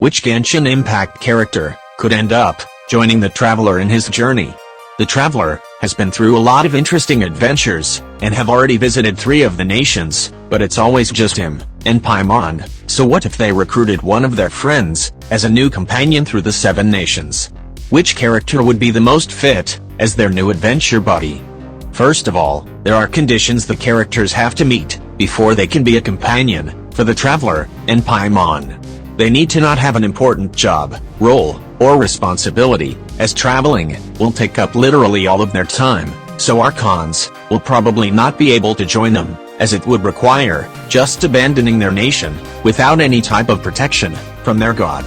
Which Genshin Impact character could end up joining the Traveler in his journey? The Traveler has been through a lot of interesting adventures, and have already visited 3 of the nations, but it's always just him and Paimon. So what if they recruited one of their friends as a new companion through the 7 nations? Which character would be the most fit as their new adventure buddy? First of all, there are conditions the characters have to meet before they can be a companion for the Traveler and Paimon. They need to not have an important job, role, or responsibility, as traveling will take up literally all of their time, so Archons will probably not be able to join them, as it would require just abandoning their nation without any type of protection from their god.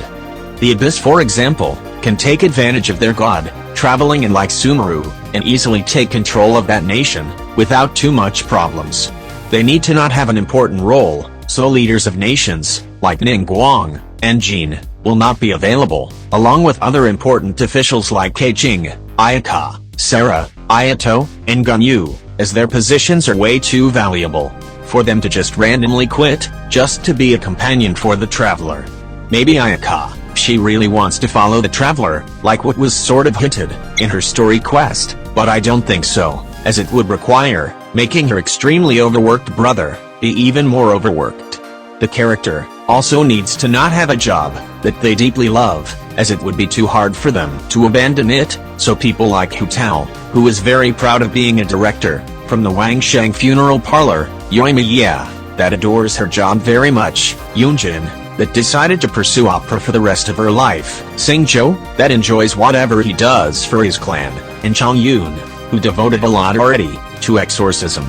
The Abyss, for example, can take advantage of their god, traveling in like Sumeru, and easily take control of that nation without too much problems. They need to not have an important role, so leaders of nations like Ningguang and Jin will not be available, along with other important officials like Keijing, Ayaka, Sarah, Ayato, and Ganyu, as their positions are way too valuable for them to just randomly quit just to be a companion for the Traveler. Maybe Ayaka, she really wants to follow the Traveler, like what was sort of hinted in her story quest, but I don't think so, as it would require making her extremely overworked brother be even more overworked. The character also needs to not have a job that they deeply love, as it would be too hard for them to abandon it, so people like Hu Tao, who is very proud of being a director from the Wangshang funeral parlor, Yoimiya, that adores her job very much, Yunjin, that decided to pursue opera for the rest of her life, Singzhou, that enjoys whatever he does for his clan, and Changyun, who devoted a lot already to exorcism.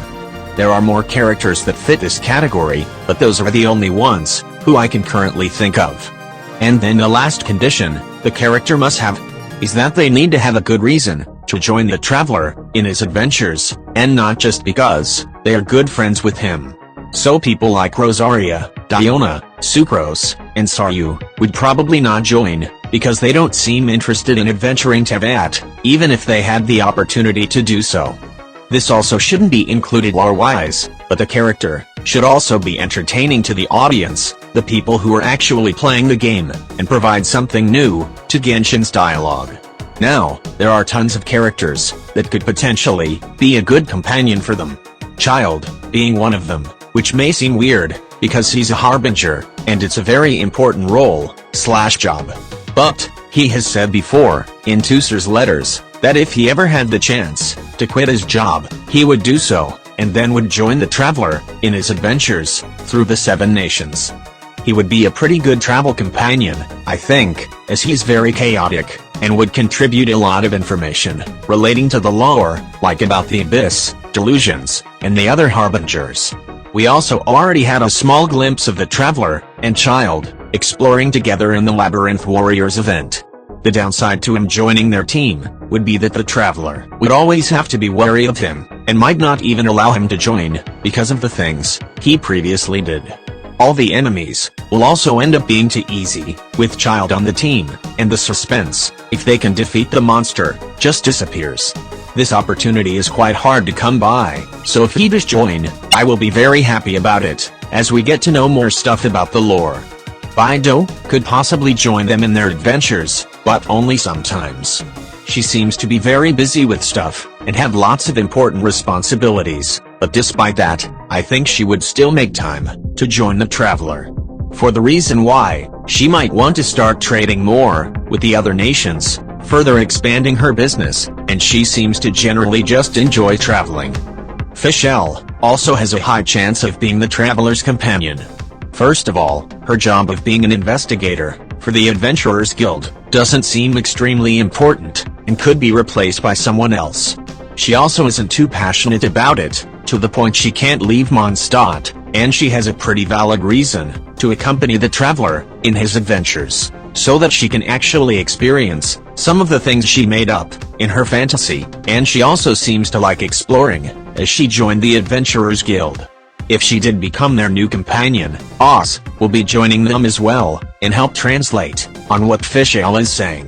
There are more characters that fit this category, but those are the only ones who I can currently think of. And then the last condition the character must have is that they need to have a good reason to join the Traveler in his adventures, and not just because they are good friends with him. So people like Rosaria, Diona, Sucrose, and Saryu would probably not join, because they don't seem interested in adventuring Teyvat, even if they had the opportunity to do so. This also shouldn't be included lore-wise, but the character should also be entertaining to the audience, the people who are actually playing the game, and provide something new to Genshin's dialogue. Now, there are tons of characters that could potentially be a good companion for them. Child being one of them, which may seem weird, because he's a harbinger, and it's a very important role/job. But he has said before, in Tusser's letters, that if he ever had the chance to quit his job, he would do so, and then would join the Traveler in his adventures through the 7 nations. He would be a pretty good travel companion, I think, as he's very chaotic, and would contribute a lot of information relating to the lore, like about the Abyss, Delusions, and the other Harbingers. We also already had a small glimpse of the Traveler and Child exploring together in the Labyrinth Warriors event. The downside to him joining their team would be that the Traveler would always have to be wary of him, and might not even allow him to join, because of the things he previously did. All the enemies will also end up being too easy with Child on the team, and the suspense, if they can defeat the monster, just disappears. This opportunity is quite hard to come by, so if he does join, I will be very happy about it, as we get to know more stuff about the lore. Baido could possibly join them in their adventures, but only sometimes. She seems to be very busy with stuff, and have lots of important responsibilities, but despite that, I think she would still make time to join the Traveler. For the reason why, she might want to start trading more with the other nations, further expanding her business, and she seems to generally just enjoy traveling. Fischl also has a high chance of being the Traveler's companion. First of all, her job of being an investigator for the Adventurers Guild doesn't seem extremely important, and could be replaced by someone else. She also isn't too passionate about it, to the point she can't leave Mondstadt, and she has a pretty valid reason to accompany the Traveler in his adventures, so that she can actually experience some of the things she made up in her fantasy, and she also seems to like exploring, as she joined the Adventurers Guild. If she did become their new companion, Oz will be joining them as well, and help translate on what Fischl is saying.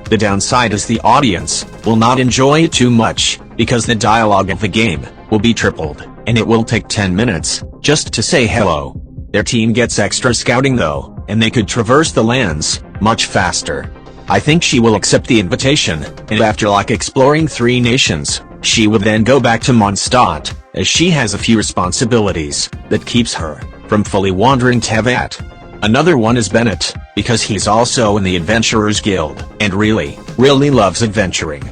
The downside is the audience will not enjoy it too much, because the dialogue of the game will be tripled, and it will take 10 minutes just to say hello. Their team gets extra scouting though, and they could traverse the lands much faster. I think she will accept the invitation, and after exploring 3 nations, she would then go back to Mondstadt, as she has a few responsibilities that keeps her from fully wandering Teyvat. Another one is Bennett, because he's also in the Adventurers Guild, and really loves adventuring.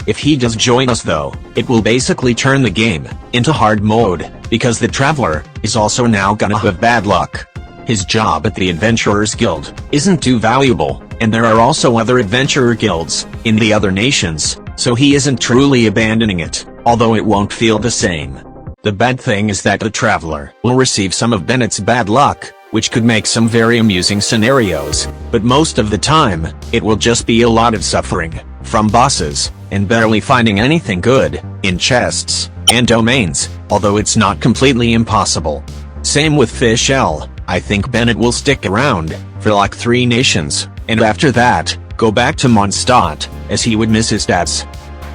If he does join us though, it will basically turn the game into hard mode, because the Traveler is also now gonna have bad luck. His job at the Adventurers Guild isn't too valuable, and there are also other adventurer guilds in the other nations, so he isn't truly abandoning it, although it won't feel the same. The bad thing is that the Traveler will receive some of Bennett's bad luck, which could make some very amusing scenarios, but most of the time, it will just be a lot of suffering from bosses, and barely finding anything good in chests and domains, although it's not completely impossible. Same with Fish L. I think Bennett will stick around for 3 nations, and after that, go back to Mondstadt, as he would miss his dads.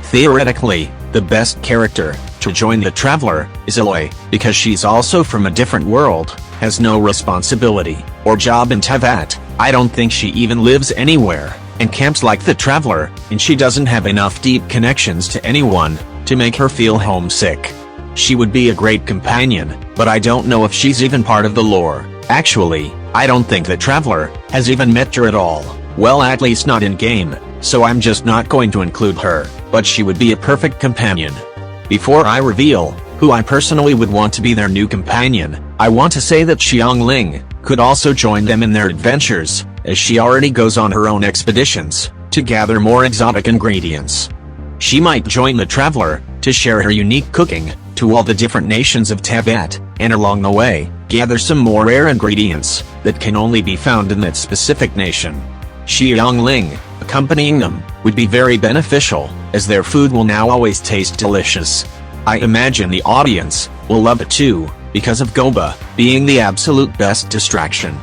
Theoretically, the best character to join the Traveler is Aloy, because she's also from a different world, has no responsibility or job in Teyvat. I don't think she even lives anywhere, and camps like the Traveler, and she doesn't have enough deep connections to anyone to make her feel homesick. She would be a great companion, but I don't know if she's even part of the lore. Actually, I don't think the Traveler has even met her at all. Well, at least not in-game, so I'm just not going to include her, but she would be a perfect companion. Before I reveal who I personally would want to be their new companion, I want to say that Xiang Ling could also join them in their adventures, as she already goes on her own expeditions to gather more exotic ingredients. She might join the Traveler to share her unique cooking to all the different nations of Teyvat, and along the way, gather some more rare ingredients that can only be found in that specific nation. Xiang Ling, accompanying them, would be very beneficial, as their food will now always taste delicious. I imagine the audience will love it too, because of Goba being the absolute best distraction.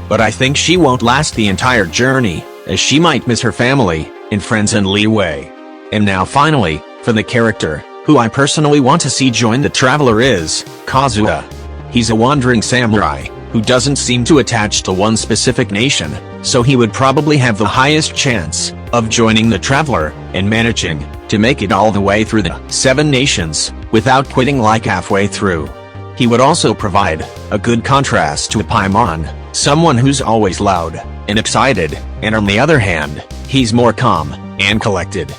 But I think she won't last the entire journey, as she might miss her family and friends in Liyue. And now finally, for the character who I personally want to see join the Traveler is Kazua. He's a wandering samurai who doesn't seem to attach to one specific nation, so he would probably have the highest chance of joining the Traveler and managing to make it all the way through the 7 nations without quitting halfway through. He would also provide a good contrast to Paimon, someone who's always loud and excited, and on the other hand, he's more calm and collected.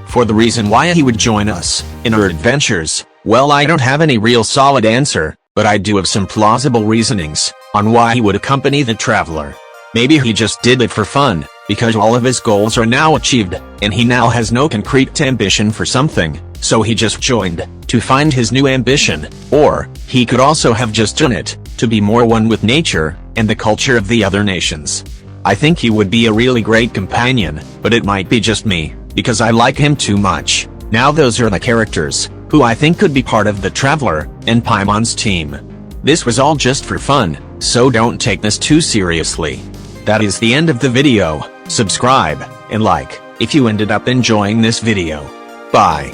For the reason why he would join us in our adventures, well, I don't have any real solid answer, but I do have some plausible reasonings on why he would accompany the Traveler. Maybe he just did it for fun, because all of his goals are now achieved, and he now has no concrete ambition for something, so he just joined to find his new ambition. Or, he could also have just done it to be more one with nature and the culture of the other nations. I think he would be a really great companion, but it might be just me, because I like him too much. Now those are the characters who I think could be part of the Traveler and Paimon's team. This was all just for fun, so don't take this too seriously. That is the end of the video. Subscribe and like if you ended up enjoying this video. Bye.